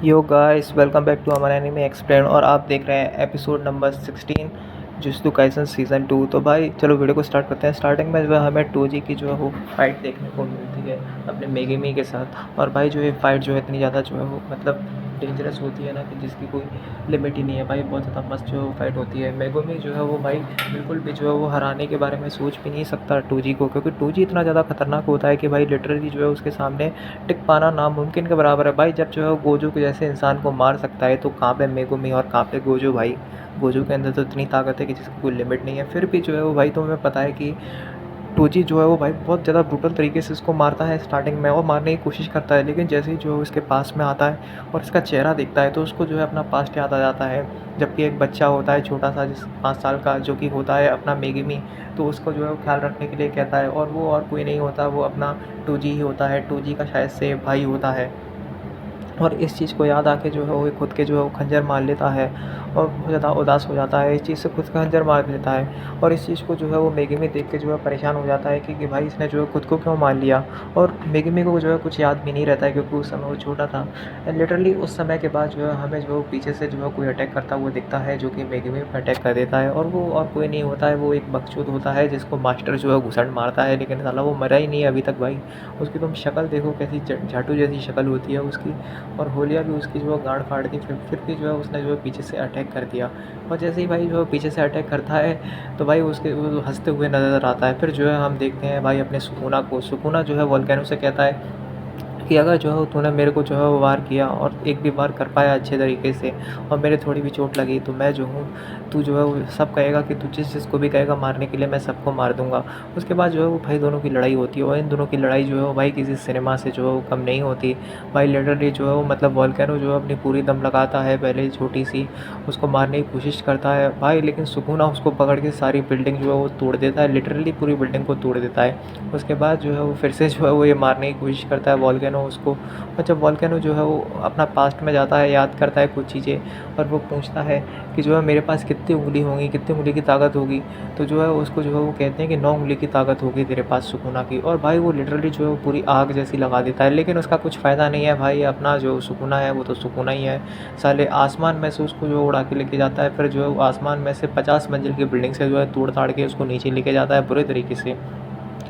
Yo guys welcome back to Aman anime explain और आप देख रहे हैं episode number 16 Jujutsu Kaisen season 2। तो भाई चलो वीडियो को स्टार्ट करते हैं। स्टार्टिंग में जो है हमें टोजी की जो है वो फाइट देखने को मिलती है अपने मेगेमी के साथ। और भाई जो है फाइट जो है इतनी ज़्यादा जो है वो मतलब डेंजरस होती है ना कि जिसकी कोई लिमिट ही नहीं है भाई। बहुत ज़्यादा मस्त जो है वो फाइट होती है। मेगुमी जो है वो भाई बिल्कुल भी जो है वो हराने के बारे में सोच भी नहीं सकता टोजी को, क्योंकि टोजी इतना ज़्यादा खतरनाक होता है कि भाई लिटरली जो है उसके सामने टिक पाना नामुमकिन के बराबर है भाई। जब जो है वो गोजो के जैसे इंसान को मार सकता है तो कहाँ पे मेगुमी और कहाँ पे गोजो भाई। गोजो के अंदर तो इतनी ताकत है कि जिसकी कोई लिमिट नहीं है। फिर भी जो है वो भाई तुम्हें पता है कि टोजी जो है वो भाई बहुत ज़्यादा ब्रूटल तरीके से इसको मारता है स्टार्टिंग में और मारने की कोशिश करता है, लेकिन जैसे ही जो है इसके पास में आता है और इसका चेहरा देखता है तो उसको जो है अपना पास्ट याद आ जाता है। जबकि एक बच्चा होता है छोटा सा जिस 5 साल का, जो कि होता है अपना मेगेमी, तो उसको जो है वो ख्याल रखने के लिए कहता है और वो और कोई नहीं होता, वो अपना टोजी ही होता है। टोजी का शायद से भाई होता है और इस चीज़ को याद आके जो है वो खुद के जो है वो खंजर मार लेता है और बहुत ज़्यादा उदास हो जाता है। इस चीज़ से खुद का खंजर मार देता है और इस चीज़ को जो है वो मेगेमी देख के जो है परेशान हो जाता है कि भाई इसने जो है खुद को क्यों मार लिया। और मेगेमी को जो है कुछ याद भी नहीं रहता है क्योंकि उस समय वो छोटा था। लिटरली उस समय के बाद जो है हमें जो है पीछे से जो है कोई अटैक करता हुआ दिखता है जो कि मेगेमी पे अटैक कर देता है। और वो और कोई नहीं होता है, वो एक बकचोद होता है जिसको मास्टर जो है घुसंड मारता है, लेकिन साला वो मरा ही नहीं है अभी तक भाई। उसकी तुम शक्ल देखो कैसी झाटू जैसी शक्ल होती है उसकी। और होलिया भी उसकी जो है गाँड फाड़ दी। फिर भी जो है उसने जो है पीछे से अटैक कर दिया। और जैसे ही भाई जो है पीछे से अटैक करता है तो भाई उसके वो हंसते हुए नज़र आता है। फिर जो है हम देखते हैं भाई अपने सुकुना को। सुकुना जो है वोल्केनो से कहता है कि अगर जो है तूने मेरे को जो है वो वार किया और एक भी वार कर पाया अच्छे तरीके से और मेरे थोड़ी भी चोट लगी तो मैं जो हूँ, तू जो है वो सब कहेगा कि तू जिसको भी कहेगा मारने के लिए मैं सबको मार दूंगा। उसके बाद जो है वो भाई दोनों की लड़ाई होती है और इन दोनों की लड़ाई जो है वो भाई किसी सिनेमा से जो है वो कम नहीं होती भाई। लिटरली जो है वो मतलब वोल्केनो जो है अपनी पूरी दम लगाता है, पहले छोटी सी उसको मारने की कोशिश करता है भाई, लेकिन सुकूना उसको पकड़ के सारी बिल्डिंग जो है वो तोड़ देता है, लिटरली पूरी बिल्डिंग को तोड़ देता है। उसके बाद जो है वो फिर से जो है वो ये मारने की कोशिश करता है वोल्केनो उसको। और जब वोल्केनो जो है वो अपना पास्ट में जाता है, याद करता है कुछ चीज़ें और वो पूछता है कि जो है मेरे पास कितनी उंगली होंगी, कितनी उंगली की ताकत होगी, तो जो है उसको जो है वो कहते हैं कि 9 उंगली की ताकत होगी तेरे पास सुकुना की। और भाई वो लिटरली जो है वो पूरी आग जैसी लगा देता है, लेकिन उसका कुछ फ़ायदा नहीं है भाई। अपना जो सुकुना है वो तो सुकुना ही है। साले आसमान में से उसको जो उड़ा के लेके जाता है, फिर जो है वो आसमान में से 50 मंजिल की बिल्डिंग से जो है तोड़ ताड़ के उसको नीचे लेके जाता है बुरे तरीके से।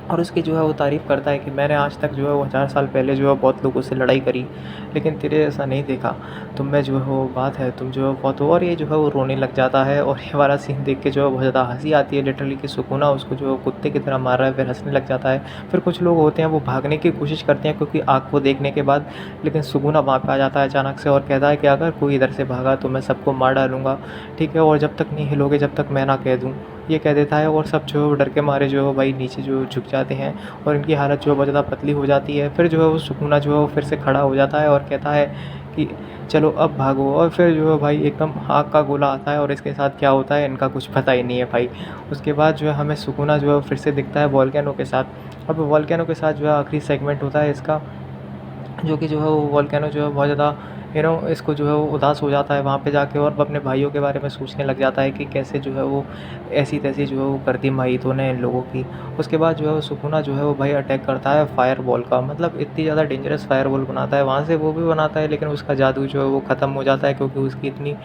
और उसकी जो है वो तारीफ़ करता है कि मैंने आज तक जो है वो 1000 साल पहले जो है बहुत लोगों से लड़ाई करी, लेकिन तेरे जैसा नहीं देखा। तुम में जो है वो बात है, तुम जो है बहुत हो। और ये जो है वो रोने लग जाता है और ये वाला सीन देख के जो है बहुत ज़्यादा हँसी आती है लिटरली कि सुकुना उसको जो है कुत्ते की तरह मार रहा है, फिर हँसने लग जाता है। फिर कुछ लोग होते हैं वो भागने की कोशिश करते हैं क्योंकि आग को देखने के बाद, लेकिन सुकुना वहाँ पे आ जाता है अचानक से और कहता है कि अगर कोई इधर से भागा तो मैं सबको मार डालूँगा, ठीक है, और जब तक नहीं हिलोगे जब तक मैं ना कह दूँ। ये कह देता है और सब जो है वो डर के मारे जो है भाई नीचे जो झुक जाते हैं और इनकी हालत जो है बहुत ज़्यादा पतली हो जाती है। फिर जो है वो सुकुना जो है वो फिर से खड़ा हो जाता है और कहता है कि चलो अब भागो। और फिर जो है भाई एकदम आग का गोला आता है और इसके साथ क्या होता है इनका कुछ पता ही नहीं है भाई। उसके बाद जो है हमें सुकुना जो है फिर से दिखता है वोल्केनो के साथ। अब वोल्केनो के साथ जो है आखिरी सेगमेंट होता है इसका, जो कि जो है वो वोल्केनो जो है बहुत ज़्यादा इसको जो है वो उदास हो जाता है वहाँ पे जाके और वो अपने भाइयों के बारे में सोचने लग जाता है कि कैसे जो है वो ऐसी तैसी जो है वो कर दी माही तूने इन लोगों की। उसके बाद जो है वो सुकुना जो है वो भाई अटैक करता है फायर बॉल का, मतलब इतनी ज़्यादा डेंजरस फायर बॉल बनाता है वहाँ से, वो भी बनाता है लेकिन उसका जादू जो है वो ख़त्म हो जाता है क्योंकि उसकी इतनी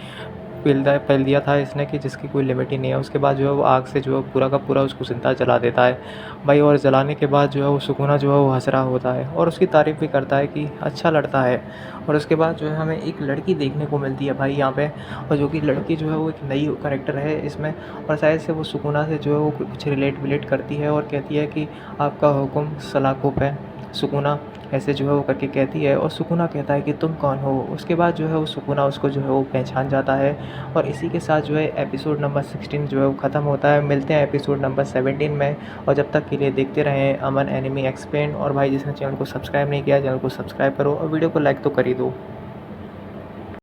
पेल दिया था इसने कि जिसकी कोई लिमिट ही नहीं है। उसके बाद जो है वो आग से जो है पूरा का पूरा उसको ज़िंदा जला देता है भाई। और जलाने के बाद जो है वो सुकुना जो है वो हँस रहा होता है और उसकी तारीफ़ भी करता है कि अच्छा लड़ता है। और उसके बाद जो है हमें एक लड़की देखने को मिलती है भाई यहाँ पे, और जो कि लड़की जो है वो एक नई कैरेक्टर है इसमें। और शायद से वो सुकुना से जो है वो कुछ रिलेट करती है और कहती है कि आपका हुक्म सलाखों पे सुकुना, ऐसे जो है वो करके कहती है। और सुकुना कहता है कि तुम कौन हो। उसके बाद जो है वो सुकुना उसको जो है वो पहचान जाता है। और इसी के साथ जो है एपिसोड नंबर 16 जो है वो ख़त्म होता है। मिलते हैं एपिसोड नंबर 17 में, और जब तक के लिए देखते रहें अमन एनिमी एक्सप्लेन। और भाई जिसने चैनल को सब्सक्राइब नहीं किया चैनल को सब्सक्राइब करो और वीडियो को लाइक तो कर ही दो।